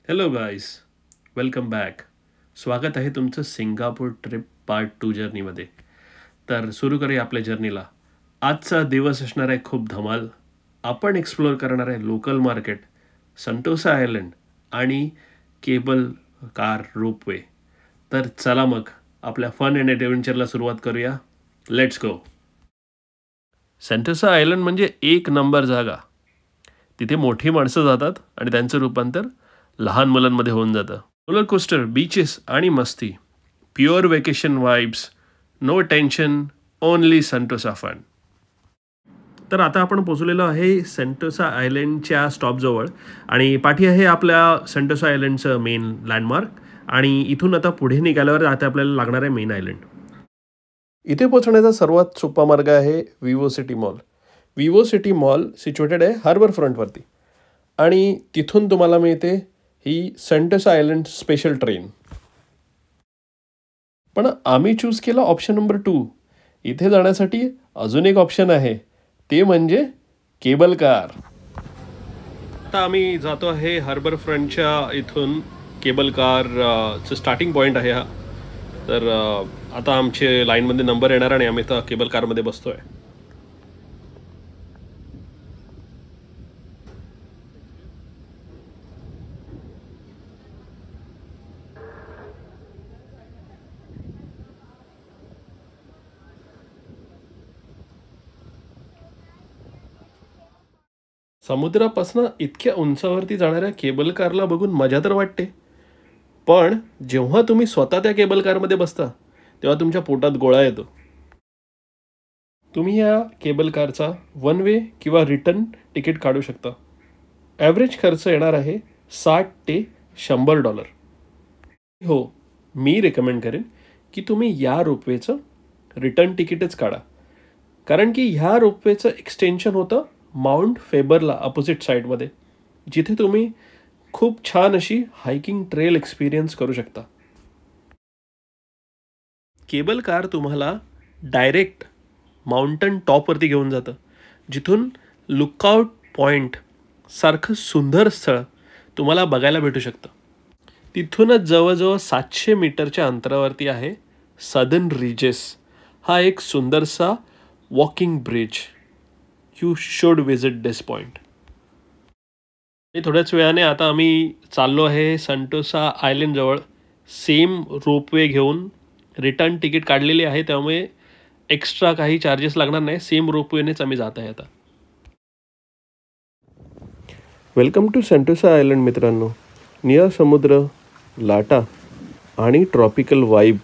Hello guys, welcome back. स्वागत आहे तुमचं सिंगापूर ट्रिप पार्ट 2 जर्नीमध्ये. तर सुरू करूया आपल्या जर्नीला. आजचा दिवस असणार आहे खूप धमाल. आपण एक्सप्लोअर करणार आहे लोकल मार्केट, संटोसा आयलंड आणि केबल कार रोपवे. तर चला मग आपल्या फन अँड ॲडव्हेंचरला सुरुवात करूया. Let's go. सेंटोसा आयलंड म्हणजे एक नंबर जागा. तिथे मोठी माणसं जातात आणि त्यांचं रूपांतर लहान मुलांमध्ये होऊन जातं. रोलर कोस्टर, बीचेस आणि मस्ती, pure vacation vibes, no tension, only Sentosa fun. तर आता आपण पोचलेलो आहे सेंटोसा आयलंडच्या स्टॉपजवळ आणि पाठी आहे आपल्या सेंटोसा आयलंडचं मेन लँडमार्क. आणि इथून आता पुढे निघाल्यावर आता आपल्याला लागणार आहे मेन आयलंड. इथे पोहोचण्याचा सर्वात सोपा मार्ग आहे Vivo city mall. Vivo city mall situated आहे हार्बर फ्रंटवरती आणि तिथून तुम्हाला मिळते ही सेंटोसा आयलंड स्पेशल ट्रेन. पण आम्ही चूज केला ऑप्शन नंबर 2. इथे जाण्यासाठी अजून एक ऑप्शन आहे, ते म्हणजे केबल कार. आता आम्ही जातो आहे हार्बर फ्रंटच्या इथून. केबल कारचं स्टार्टिंग पॉईंट आहे हा. तर आता आमचे लाईनमध्ये नंबर येणार आणि आम्ही आता केबल कारमध्ये बसतो आहे. समुद्रापासून इतक्या उंचावरती जाणाऱ्या केबल कारला बघून मजा तर वाटते, पण जेव्हा तुम्ही स्वतः त्या केबल कारमध्ये बसता तेव्हा तुमच्या पोटात गोळा येतो. तुम्ही या केबल कारचा वन वे किंवा रिटर्न तिकीट काढू शकता. ॲव्हरेज खर्च येणार आहे $60 ते $100. हो, मी रेकमेंड करेन की तुम्ही या रोपवेचं रिटर्न तिकीटच काढा, कारण की ह्या रोपवेचं एक्सटेन्शन होतं माउंट फेबरला अपोजिट साईडमध्ये, जिथे तुम्ही खूप छान अशी हायकिंग ट्रेल एक्सपिरियन्स करू शकता. केबल कार तुम्हाला डायरेक्ट माउंटन टॉपवरती घेऊन जातं, जिथून लुकआउट पॉईंट सारखं सुंदर स्थळ तुम्हाला बघायला भेटू शकतं. तिथूनच जवळजवळ 700 मीटरच्या अंतरावरती आहे सदर्न रिजेस, हा एक सुंदरसा walking bridge. You should visit this point. थोड्याच वेळाने आता आम्ही चाललो आहे संटोसा आयलंडजवळ. सेम रोपवे घेऊन रिटर्न तिकीट काढलेली आहे, त्यामुळे एक्स्ट्रा काही चार्जेस लागणार नाही. सेम रोपवेनेच आम्ही जात आहे आता. वेलकम टू सेंटोसा आयलंड मित्रांनो. निळा समुद्र, लाटा आणि ट्रॉपिकल वाईब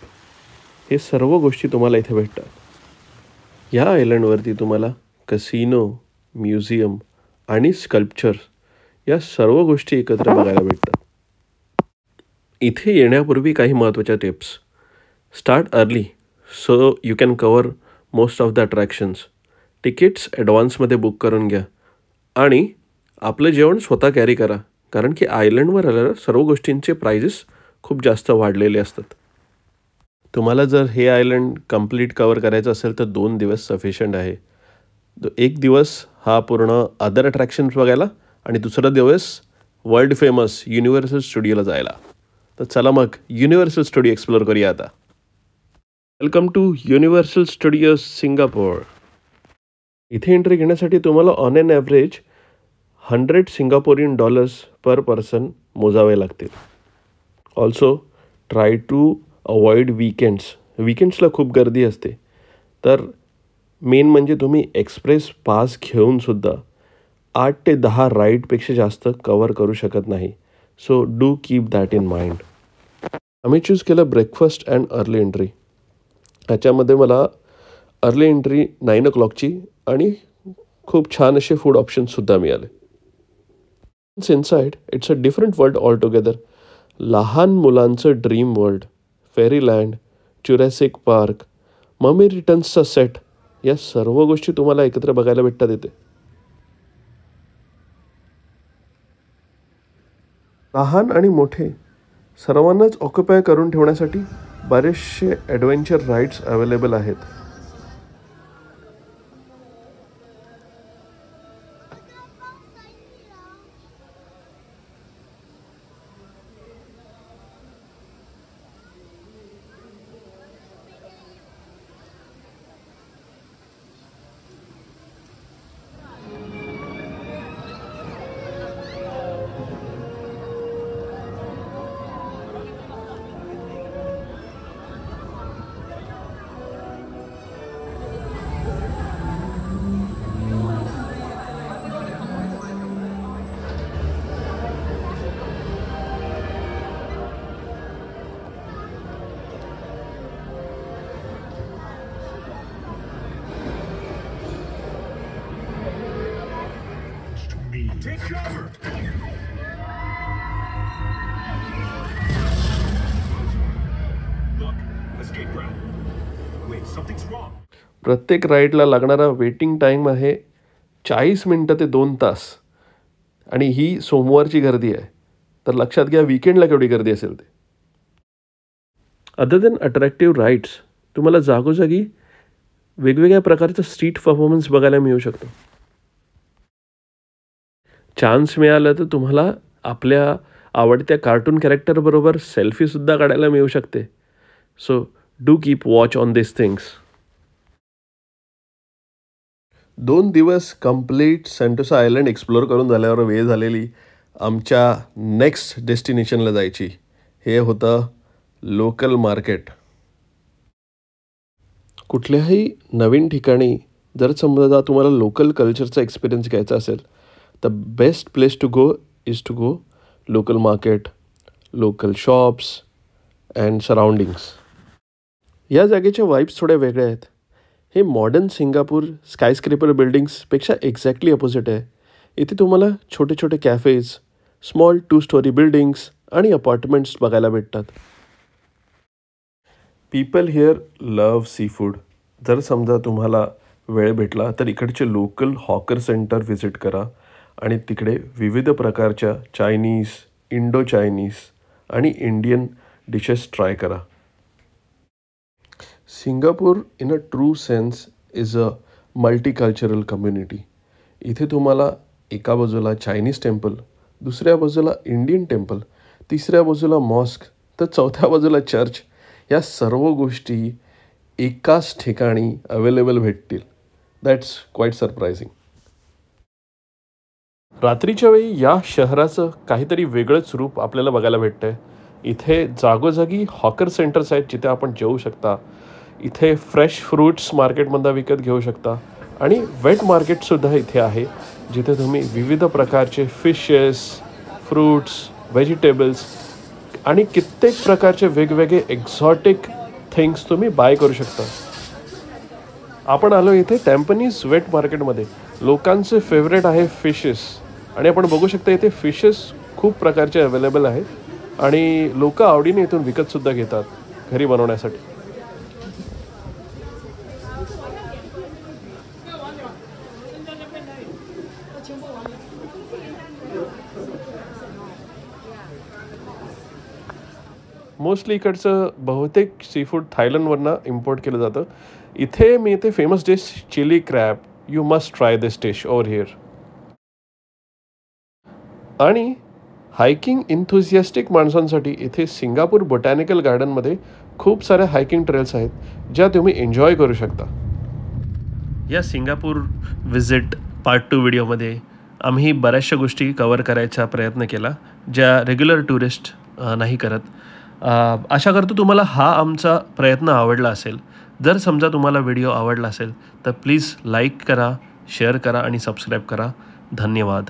हे सर्व गोष्टी तुम्हाला इथे भेटतात. ह्या आयलंडवरती तुम्हाला कसिनो, म्युझियम आणि स्कल्पचर या सर्व गोष्टी एकत्र बघायला भेटतात. इथे येण्यापूर्वी काही महत्त्वाच्या tips. Start early so you can cover most of the attractions. Tickets ॲडव्हान्समध्ये बुक करून घ्या आणि आपलं जेवण स्वतः कॅरी करा, कारण की आयलंडवर आल्यावर सर्व गोष्टींचे प्राइजेस खूप जास्त वाढलेले असतात. तुम्हाला जर हे आयलंड कंप्लीट कवर करायचं असेल तर 2 दिवस सफिशियंट आहे. एक दिवस हा पूर्ण अदर अट्रॅक्शन्स बघायला आणि दुसरा दिवस वर्ल्ड फेमस युनिव्हर्सल स्टुडिओला जायला. तर चला मग युनिव्हर्सल स्टुडिओ एक्सप्लोअर करूया आता. Welcome to Universal Studio Singapore. इथे एंट्री घेण्यासाठी तुम्हाला on an average $100 per person मोजावे लागतील. ऑल्सो ट्राय टू अवॉइड विकेंड्सला खूप गर्दी असते. तर मेन म्हणजे तुम्ही एक्सप्रेस पास घेऊनसुद्धा 8 ते 10 राईडपेक्षा जास्त कवर करू शकत नाही. So do keep that in mind. आम्ही चूज केलं ब्रेकफास्ट अँड अर्ली एंट्री. ह्याच्यामध्ये मला अर्ली एंट्री 9 o'clockची आणि खूप छान असे फूड ऑप्शन्ससुद्धा मिळाले. Inside it's a different world all together. लहान मुलांचं dream world, fairyland, Jurassic Park, mummy रिटर्न्सचा सेट या सर्व गोष्टी तुम्हाला एकत्र बघायला भेटतात इथे. लहान आणि मोठे सर्वांनाच ऑक्युपाय करून ठेवण्यासाठी बरेचसे ॲडव्हेंचर राईड्स अवेलेबल आहेत. Escape route. Wait, something's wrong. प्रत्येक राईडला लागणारा वेटिंग टाईम आहे 40 मिनटं ते 2 तास. आणि ही सोमवारची गर्दी आहे. तर लक्षात घ्या वीकेंडला केवढी गर्दी असेल ते. अदर दॅन अट्रॅक्टिव्ह राईड्स तुम्हाला जागोजागी वेगवेगळ्या प्रकारचा स्ट्रीट परफॉर्मन्स बघायला मिळू शकतो. चान्स मिळाला तर तुम्हाला आपल्या आवडत्या कार्टून कॅरेक्टरबरोबर सेल्फीसुद्धा काढायला मिळू शकते. So do keep watch on this things. 2 दिवस कंप्लीट सेंटोसा आयलंड एक्सप्लोअर करून झाल्यावर वेळ झालेली आमच्या नेक्स्ट डेस्टिनेशनला जायची. हे होतं लोकल मार्केट. कुठल्याही नवीन ठिकाणी जर समजा तुम्हाला लोकल कल्चरचा एक्सपिरियन्स घ्यायचा असेल तर best place to go is to go local market, local shops and surroundings. या जागेच्या वाईब्स थोड्या वेगळ्या आहेत. हे मॉडर्न सिंगापूर स्कायस्क्रेपर बिल्डिंग्सपेक्षा एक्झॅक्टली अपोजिट आहे. इथे तुम्हाला छोटे छोटे कॅफेज, स्मॉल 2 स्टोरी बिल्डिंग्स आणि अपार्टमेंट्स बघायला भेटतात. People here love seafood. जर समजा तुम्हाला वेळ भेटला तर इकडचे लोकल हॉकर सेंटर व्हिजिट करा आणि तिकडे विविध प्रकारच्या चायनीज, इंडो चायनीज आणि इंडियन डिशेस ट्राय करा. Singapore in a true sense is a multicultural community. इथे तुम्हाला एका बाजूला चायनीज टेम्पल, दुसऱ्या बाजूला इंडियन टेम्पल, तिसऱ्या बाजूला मॉस्क, तर चौथ्या बाजूला चर्च, या सर्व गोष्टी एकाच ठिकाणी अवेलेबल भेटतील. That's quite surprising. रात्रीच्या वेळी या शहराचं काहीतरी वेगळंच रूप आपल्याला बघायला भेटतं आहे. इथे जागोजागी हॉकर सेंटर्स आहेत जिथे आपण जेवू शकता. इथे फ्रेश फ्रूट्स मार्केटमधून विकत घेऊ शकता आणि वेट मार्केटसुद्धा इथे आहे जिथे तुम्ही विविध प्रकारचे फिशेस, फ्रूट्स, व्हेजिटेबल्स आणि कित्येक प्रकारचे वेगवेगळे एक्झॉटिक थिंग्स तुम्ही बाय करू शकता. आपण आलो इथे टॅम्पनीज वेट मार्केटमध्ये. लोकांचे फेवरेट आहे फिशेस आणि आपण बघू शकता इथे फिशेस खूप प्रकारचे अवेलेबल आहेत आणि लोक आवडीने इथून विकतसुद्धा घेतात घरी बनवण्यासाठी. मोस्टली इकडचं बहुतेक सी फूड थायलंडवरनं इम्पोर्ट केलं जातं. इथे मी इथे famous dish chilli crab. You must try this dish over here. आणि हायकिंग इन्थुझियास्टिक माणसांसाठी इथे सिंगापूर बोटॅनिकल गार्डनमध्ये खूप साऱ्या हायकिंग ट्रेल्स आहेत ज्या तुम्ही एन्जॉय करू शकता. या सिंगापूर व्हिजिट पार्ट 2 व्हिडिओमध्ये आम्ही बऱ्याचशा गोष्टी कवर करायचा प्रयत्न केला ज्या रेग्युलर टुरिस्ट नाही करत. आशा करतो तुम्हाला हा आमचा प्रयत्न आवडला असेल. जर समजा तुम्हाला व्हिडिओ आवडला असेल तर प्लीज लाईक करा, शेअर करा आणि सबस्क्राईब करा. धन्यवाद.